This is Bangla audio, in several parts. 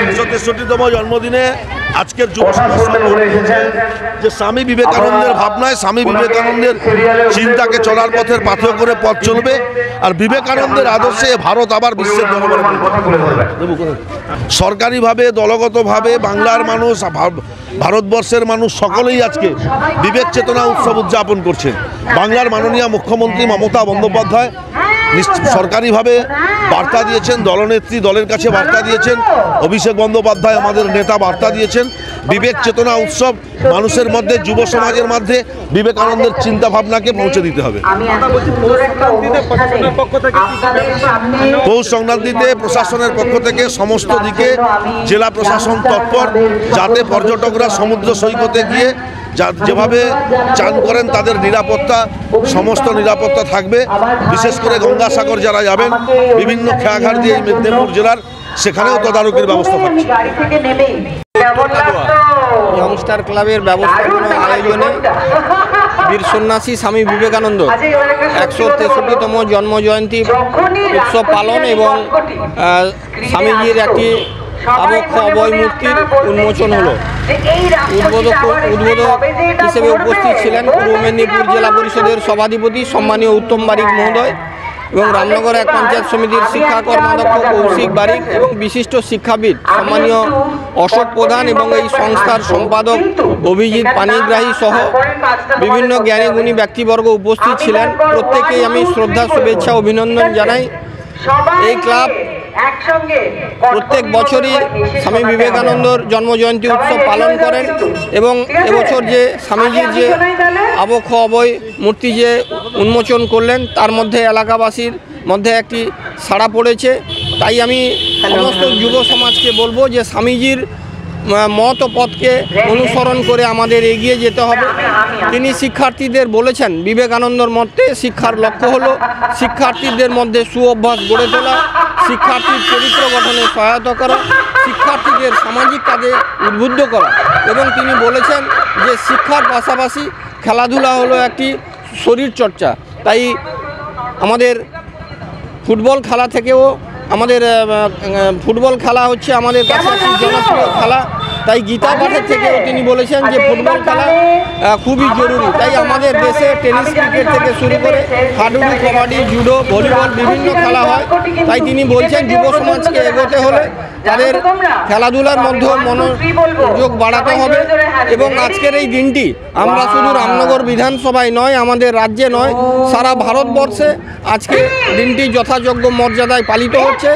163তম জন্মদিনে আজকের যুব সমাজ যে স্বামী বিবেকানন্দের ভাবনায়, স্বামী বিবেকানন্দের চিন্তাকে চলার পথের পাথেয় করে পথ চলবে, আর বিবেকানন্দের আদর্শে ভারত আবার বিশ্বের দরবারে। সরকারিভাবে, দলগতভাবে বাংলার মানুষ, ভারতবর্ষের মানুষ সকলেই আজকে বিবেক চেতনা উৎসব উদযাপন করছে। বাংলার মাননীয় মুখ্যমন্ত্রী মমতা বন্দ্যোপাধ্যায় সরকারিভাবে বার্তা দিয়েছেন, দলনেত্রী দলের কাছে বার্তা দিয়েছেন, অভিষেক বন্দ্যোপাধ্যায় আমাদের নেতা বার্তা দিয়েছেন। বিবেক চেতনা উৎসব মানুষের মধ্যে, যুব সমাজের মধ্যে বিবেকানন্দের চিন্তা ভাবনাকে পৌঁছে দিতে হবে। পৌষ সংক্রান্তিতে প্রশাসনের পক্ষ থেকে সমস্ত দিকে জেলা প্রশাসন তৎপর, যাতে পর্যটকরা সমুদ্র সৈকতে গিয়ে যেভাবে চান করেন তাদের নিরাপত্তা, সমস্ত নিরাপত্তা থাকবে। বিশেষ করে গঙ্গাসাগর যারা যাবেন, বিভিন্ন খেয়াঘাট দিয়ে এই মেদিনীপুর জেলার, সেখানেও তদারকির ব্যবস্থা থাকছে। ইয়ংস্টার ক্লাবের ব্যবস্থাপনা আয়োজনে বীর সন্ন্যাসী স্বামী বিবেকানন্দ 163তম জন্মজয়ন্তী উৎসব পালন এবং স্বামীজির একটি আবক্ষ অভয় মূর্তির উন্মোচন হলো। উদ্বোধক হিসেবে উপস্থিত ছিলেন পূর্ব মেদিনীপুর জেলা পরিষদের সভাধিপতি সম্মানীয় উত্তম বারিক মহোদয় এবং রামনগর এক পঞ্চায়েত সমিতির শিক্ষা কর্মাধ্যক্ষ কৌশিক বারিক এবং বিশিষ্ট শিক্ষাবিদ সম্মানীয় অশোক প্রধান এবং এই সংস্থার সম্পাদক অভিজিৎ পানিগ্রাহী সহ বিভিন্ন জ্ঞানী গুণী ব্যক্তিবর্গ উপস্থিত ছিলেন। প্রত্যেকেই আমি শ্রদ্ধা, শুভেচ্ছা, অভিনন্দন জানাই। এই ক্লাব প্রত্যেক বছরই স্বামী বিবেকানন্দর জন্মজয়ন্তী উৎসব পালন করেন এবং এবছর যে স্বামীজির যে আবক্ষ অভয় মূর্তি যে উন্মোচন করলেন, তার মধ্যে এলাকাবাসীর মধ্যে একটি সাড়া পড়েছে। তাই আমি সমস্ত যুব সমাজকে বলবো যে স্বামীজির মত ও পথকে অনুসরণ করে আমাদের এগিয়ে যেতে হবে। তিনি শিক্ষার্থীদের বলেছেন, বিবেকানন্দর মতে শিক্ষার লক্ষ্য হলো শিক্ষার্থীদের মধ্যে সুঅভ্যাস গড়ে তোলা, শিক্ষার্থীর চরিত্র গঠনে সহায়তা করা, শিক্ষার্থীদের সামাজিক কাজে উদ্বুদ্ধ করা। এবং তিনি বলেছেন যে শিক্ষার পাশাপাশি খেলাধুলা হলো একটি শরীরচর্চা। তাই আমাদের ফুটবল খেলা থেকেও ফুটবল খেলা হচ্ছে আমাদের কাছে একটি জনপ্রিয় খেলা। তাই গীতা পাঠের থেকেও তিনি বলেছেন যে ফুটবল খেলা খুবই জরুরি। তাই আমাদের দেশে টেনিস, ক্রিকেট থেকে শুরু করে হাডুডু, কবাডি, জুডো, ভলিবল বিভিন্ন খেলা হয়। তাই তিনি বলছেন যুব সমাজকে এগোতে হলে তাদের খেলাধুলার মধ্যেও মনোযোগ বাড়াতে হবে। এবং আজকের এই দিনটি আমরা শুধু রামনগর বিধানসভায় নয়, আমাদের রাজ্যে নয়, সারা ভারতবর্ষে আজকে দিনটি যথাযোগ্য মর্যাদায় পালিত হচ্ছে।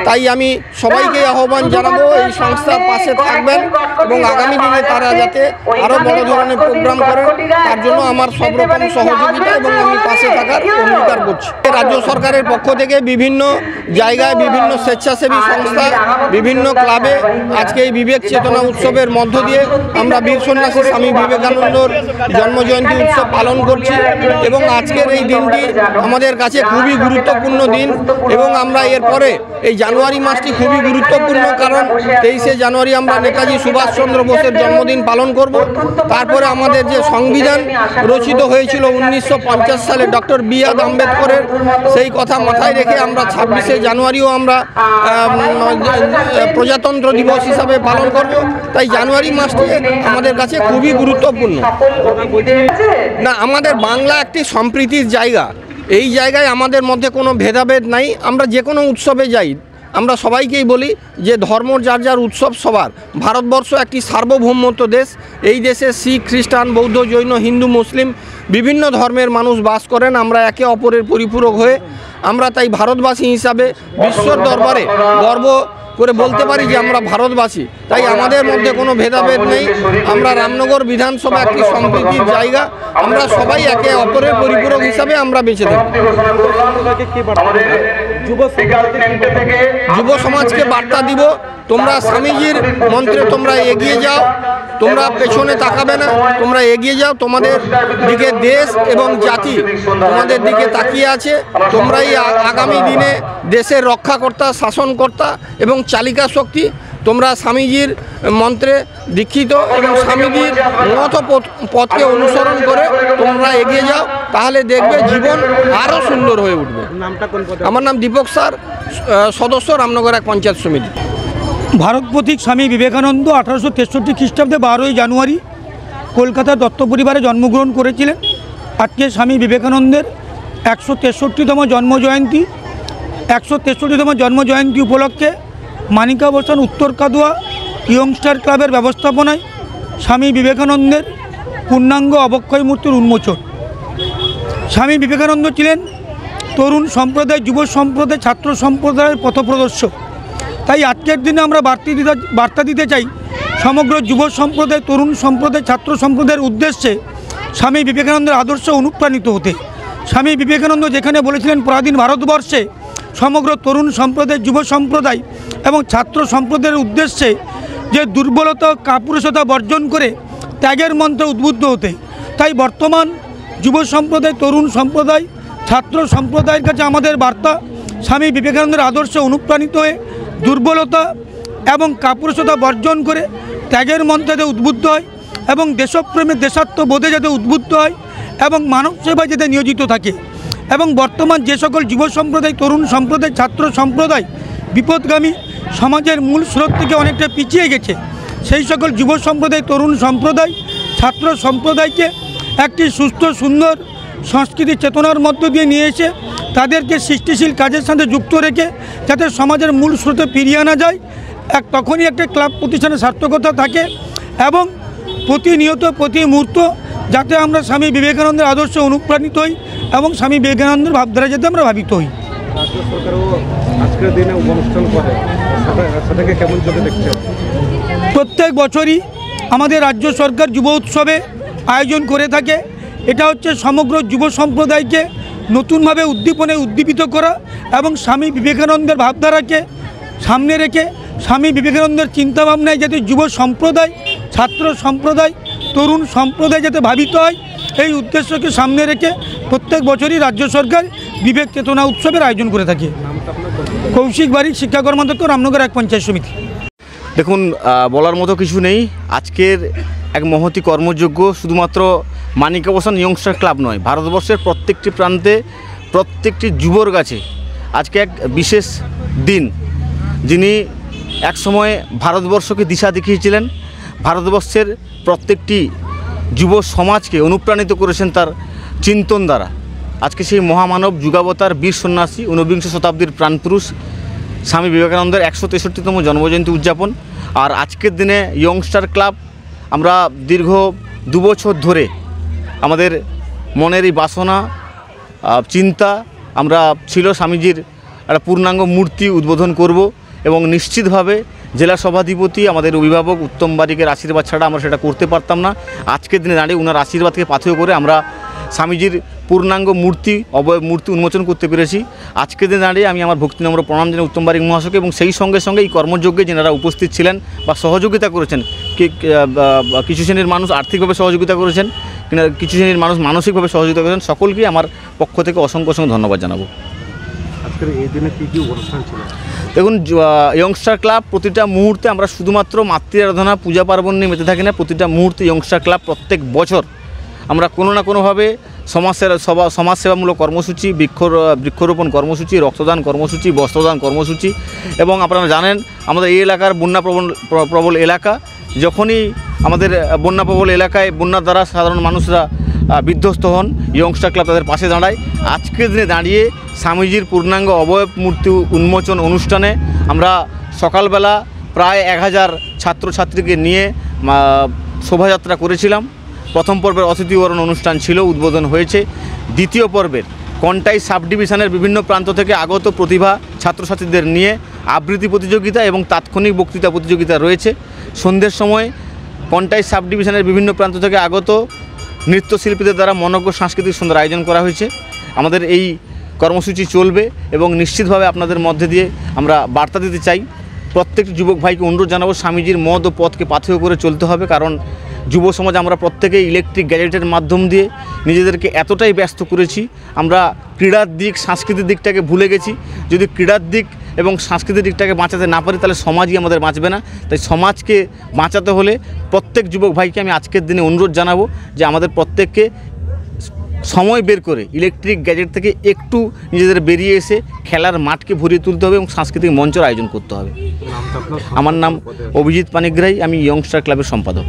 তাই আমি সবাইকে আহ্বান জানাবো এই সংস্থার পাশে থাকবেন এবং আগামী দিনে তারা যাতে আরও বড় ধরনের প্রোগ্রাম করেন, তার জন্য আমার সব রকম সহযোগিতা এবং আমি পাশে থাকার অঙ্গীকার করছি। রাজ্য সরকারের পক্ষ থেকে বিভিন্ন জায়গায়, বিভিন্ন স্বেচ্ছাসেবী সংস্থা, বিভিন্ন ক্লাবে আজকে এই বিবেক চেতনা উৎসবের মধ্য দিয়ে আমরা বীর সন্ন্যাসী স্বামী বিবেকানন্দর জন্মজয়ন্তী উৎসব পালন করছি। এবং আজকের এই দিনটি আমাদের কাছে খুবই গুরুত্বপূর্ণ দিন এবং আমরা এরপরে এই জানুয়ারি মাসটি খুবই গুরুত্বপূর্ণ, কারণ 23শে জানুয়ারি আমরা নেতাজি সুভাষচন্দ্র বোসের জন্মদিন পালন করব। তারপরে আমাদের যে সংবিধান রচিত হয়েছিল 1950 সালে ডক্টর বি.আর. আম্বেদকরের, সেই কথা মাথায় রেখে আমরা 26শে জানুয়ারিও আমরা প্রজাতন্ত্র দিবস হিসাবে পালন করব। তাই জানুয়ারি মাসটি আমাদের কাছে খুবই গুরুত্বপূর্ণ। না, আমাদের বাংলা একটি সম্প্রীতির জায়গা। এই জায়গায় আমাদের মধ্যে কোনো ভেদাভেদ নাই। আমরা যে কোনো উৎসবে যাই, আমরা সবাইকেই বলি যে ধর্ম যার যার উৎসব সবার। ভারতবর্ষ একটি সার্বভৌমত্ব দেশ। এই দেশে শিখ, খ্রিস্টান, বৌদ্ধ, জৈন, হিন্দু, মুসলিম বিভিন্ন ধর্মের মানুষ বাস করেন। আমরা একে অপরের পরিপূরক হয়ে আমরা তাই ভারতবাসী হিসাবে বিশ্বর দরবারে গর্ব করে বলতে পারি যে আমরা ভারতবাসী। তাই আমাদের মধ্যে কোনো ভেদাভেদ নেই। আমরা রামনগর বিধানসভা একটি সম্প্রীতির জায়গা। আমরা সবাই একে অপরের পরিপূরক হিসাবে আমরা বেঁচে থাকি। যুব সমাজকে বার্তা দিব, তোমরা স্বামীজির মন্ত্রে তোমরা এগিয়ে যাও, তোমরা পেছনে তাকাবে না, তোমরা এগিয়ে যাও। তোমাদের দিকে দেশ এবং জাতি তোমাদের দিকে তাকিয়ে আছে। তোমরাই আগামী দিনে দেশের রক্ষাকর্তা, শাসনকর্তা এবং চালিকা শক্তি। তোমরা স্বামীজির মন্ত্রে দীক্ষিত এবং স্বামীজির মত পথকে অনুসরণ করে তোমরা এগিয়ে যাও, তাহলে দেখবে জীবন আরও সুন্দর হয়ে উঠবে। আমার নাম দীপক স্যার, সদস্য রামনগর এক পঞ্চায়েত সমিতি। ভারত পথিক স্বামী বিবেকানন্দ 1863 খ্রিস্টাব্দে 12ই জানুয়ারি কলকাতার দত্ত পরিবারে জন্মগ্রহণ করেছিলেন। আজকে স্বামী বিবেকানন্দের 163তম জন্মজয়ন্তী। 163তম জন্মজয়ন্তী উপলক্ষে মানিকাবসান উত্তর কাদুয়া ইয়ংস্টার ক্লাবের ব্যবস্থাপনায় স্বামী বিবেকানন্দের পূর্ণাঙ্গ অবক্ষয় মূর্তির উন্মোচন। স্বামী বিবেকানন্দ ছিলেন তরুণ সম্প্রদায়, যুব সম্প্রদায়, ছাত্র সম্প্রদায়ের পথপ্রদর্শক। তাই আজকের দিনে আমরা বার্তা দিতে চাই সমগ্র যুব সম্প্রদায়, তরুণ সম্প্রদায়, ছাত্র সম্প্রদায়ের উদ্দেশ্যে স্বামী বিবেকানন্দের আদর্শ অনুপ্রাণিত হতে। স্বামী বিবেকানন্দ যেখানে বলেছিলেন পরাধীন ভারতবর্ষে সমগ্র তরুণ সম্প্রদায়, যুব সম্প্রদায় এবং ছাত্র সম্প্রদায়ের উদ্দেশ্যে যে দুর্বলতা, কাপুরুষতা বর্জন করে ত্যাগের মন্ত্রে উদ্বুদ্ধ হতে। তাই বর্তমান যুব সম্প্রদায়, তরুণ সম্প্রদায়, ছাত্র সম্প্রদায়ের কাছে আমাদের বার্তা স্বামী বিবেকানন্দের আদর্শে অনুপ্রাণিত হয়ে দুর্বলতা এবং কাপুরুষতা বর্জন করে ত্যাগের মন্ত্রে যাতে উদ্বুদ্ধ হয় এবং দেশপ্রেমে, দেশাত্মবোধে যাতে উদ্বুদ্ধ হয় এবং মানব সেবায় যাতে নিয়োজিত থাকে। এবং বর্তমান যে সকল যুব সম্প্রদায়, তরুণ সম্প্রদায়, ছাত্র সম্প্রদায় বিপদগামী, সমাজের মূল স্রোত থেকে অনেকটা পিছিয়ে গেছে, সেই সকল যুব সম্প্রদায়, তরুণ সম্প্রদায়, ছাত্র সম্প্রদায়কে একটি সুস্থ সুন্দর সংস্কৃতি চেতনার মধ্য দিয়ে নিয়ে এসে তাদেরকে সৃষ্টিশীল কাজের সাথে যুক্ত রেখে যাতে সমাজের মূল স্রোতে ফিরিয়ে আনা যায়, তখনই একটা ক্লাব প্রতিষ্ঠানের সার্থকতা থাকে। এবং প্রতিনিয়ত, প্রতি মুহূর্ত যাতে আমরা স্বামী বিবেকানন্দের আদর্শে অনুপ্রাণিত হই এবং স্বামী বিবেকানন্দের ভাবধারা যাতে আমরা ভাবিত হই। রাজ্য সরকারও আজকের দিনে অনুষ্ঠান করে, সেটাকে কেমন চোখে দেখছেন? প্রত্যেক বছরই আমাদের রাজ্য সরকার যুব উৎসবে আয়োজন করে থাকে। এটা হচ্ছে সমগ্র যুব সম্প্রদায়কে নতুনভাবে উদ্দীপিত করা এবং স্বামী বিবেকানন্দের ভাবধারাকে সামনে রেখে স্বামী বিবেকানন্দের চিন্তাভাবনায় যাতে যুব সম্প্রদায়, ছাত্র সম্প্রদায়, তরুণ সম্প্রদায় যাতে ভাবিত হয়, এই উদ্দেশ্যকে সামনে রেখে প্রত্যেক বছরই রাজ্য সরকার বিবেক চেতনা উৎসবের আয়োজন করে থাকে। কৌশিক বারিক, শিক্ষা কর্মাধ্যক্ষ, রামনগর 1 পঞ্চায়েত সমিতি। দেখুন, বলার মতো কিছু নেই। আজকের এক মহতী কর্মযোগ্য শুধুমাত্র মানিকাবসান ইয়ংস্টার ক্লাব নয়, ভারতবর্ষের প্রত্যেকটি প্রান্তে, প্রত্যেকটি যুবর কাছে আজকে এক বিশেষ দিন। যিনি একসময় ভারতবর্ষকে দিশা দেখিয়েছিলেন, ভারতবর্ষের প্রত্যেকটি যুব সমাজকে অনুপ্রাণিত করেছেন তার চিন্তন দ্বারা। আজকে সেই মহামানব, যুগাবতার, বীর সন্ন্যাসী, 19বিংশ শতাব্দীর প্রাণপুরুষ স্বামী বিবেকানন্দের 163তম জন্মজয়ন্তী উদযাপন। আর আজকের দিনে ইয়ংস্টার ক্লাব আমরা দীর্ঘ 2 বছর ধরে আমাদের মনের এই বাসনা, চিন্তা আমরা ছিল স্বামীজির একটা পূর্ণাঙ্গ মূর্তি উদ্বোধন করব এবং নিশ্চিতভাবে জেলা সভাধিপতি, আমাদের অভিভাবক উত্তম বারিকের আশীর্বাদ ছাড়া আমরা সেটা করতে পারতাম না। আজকের দিনে দাঁড়িয়ে ওনার আশীর্বাদকে পাথেয় করে আমরা স্বামীজির পূর্ণাঙ্গ মূর্তি উন্মোচন করতে পেরেছি। আজকের দিনে দাঁড়িয়ে আমি আমার ভক্তিনম্র প্রণাম জানাই উত্তম বারিক মহাশয়কে এবং সেই সঙ্গে সঙ্গে এই কর্মযজ্ঞে যারা উপস্থিত ছিলেন বা সহযোগিতা করেছেন, কিছু শ্রেণীর মানুষ আর্থিকভাবে সহযোগিতা করেছেন, কিছু শ্রেণীর মানুষ মানসিকভাবে সহযোগিতা করেছেন, সকলকেই আমার পক্ষ থেকে অসংখ্য অসংখ্য ধন্যবাদ জানাবো। আজকের এই দিনে কী কী অনুষ্ঠান ছিল? দেখুন, ইয়ংস্টার ক্লাব প্রতিটা মুহূর্তে, আমরা শুধুমাত্র মাতৃ আরাধনা, পূজা পার্বণ নিয়ে মেতে থাকি না। প্রতিটা মুহূর্তে ইয়ংস্টার ক্লাব প্রত্যেক বছর আমরা কোনো না কোনোভাবে সমাজসেবামূলক কর্মসূচি, বৃক্ষরোপণ কর্মসূচি, রক্তদান কর্মসূচি, বস্ত্রদান কর্মসূচি এবং আপনারা জানেন আমাদের এই এলাকার বন্যা প্রবল এলাকা। যখনই আমাদের বন্যাপ্রবল এলাকায় বন্যার দ্বারা সাধারণ মানুষরা বিধ্বস্ত হন, ইয়ংস্টার ক্লাব তাদের পাশে দাঁড়ায়। আজকের দিনে দাঁড়িয়ে স্বামীজির পূর্ণাঙ্গ অবয়ব মূর্তি উন্মোচন অনুষ্ঠানে আমরা সকালবেলা প্রায় 1000 ছাত্রছাত্রীকে নিয়ে শোভাযাত্রা করেছিলাম। প্রথম পর্বের অতিথিবরণ অনুষ্ঠান ছিল, উদ্বোধন হয়েছে। দ্বিতীয় পর্বের কন্টাই সাব ডিভিশনের বিভিন্ন প্রান্ত থেকে আগত প্রতিভা ছাত্রছাত্রীদের নিয়ে আবৃত্তি প্রতিযোগিতা এবং তাৎক্ষণিক বক্তৃতা প্রতিযোগিতা রয়েছে। সন্ধ্যের সময় কন্টাই সাব ডিভিশনের বিভিন্ন প্রান্ত থেকে আগত নৃত্যশিল্পীদের দ্বারা মনোজ্ঞ সাংস্কৃতিক সুন্দর আয়োজন করা হয়েছে। আমাদের এই কর্মসূচি চলবে এবং নিশ্চিতভাবে আপনাদের মধ্যে দিয়ে আমরা বার্তা দিতে চাই। প্রত্যেকটি যুবক ভাইকে অনুরোধ জানাবো, স্বামীজির মদ ও পথকে পাথেয় করে চলতে হবে। কারণ যুব সমাজ আমরা প্রত্যেকেই ইলেকট্রিক গ্যাজেটের মাধ্যম দিয়ে নিজেদেরকে এতটাই ব্যস্ত করেছি, আমরা ক্রীড়ার দিক, সাংস্কৃতিক দিকটাকে ভুলে গেছি। যদি ক্রীড়ার দিক এবং সাংস্কৃতিক দিকটাকে বাঁচাতে না পারি তাহলে সমাজই আমাদের বাঁচবে না। তাই সমাজকে বাঁচাতে হলে প্রত্যেক যুবক ভাইকে আমি আজকের দিনে অনুরোধ জানাবো যে আমাদের প্রত্যেককে সময় বের করে ইলেকট্রিক গ্যাজেট থেকে একটু নিজেদের বেরিয়ে এসে খেলার মাঠকে ভরিয়ে তুলতে হবে এবং সাংস্কৃতিক মঞ্চের আয়োজন করতে হবে। আমার নাম অভিজিৎ পানিগ্রাহী, আমি ইয়ংস্টার ক্লাবের সম্পাদক।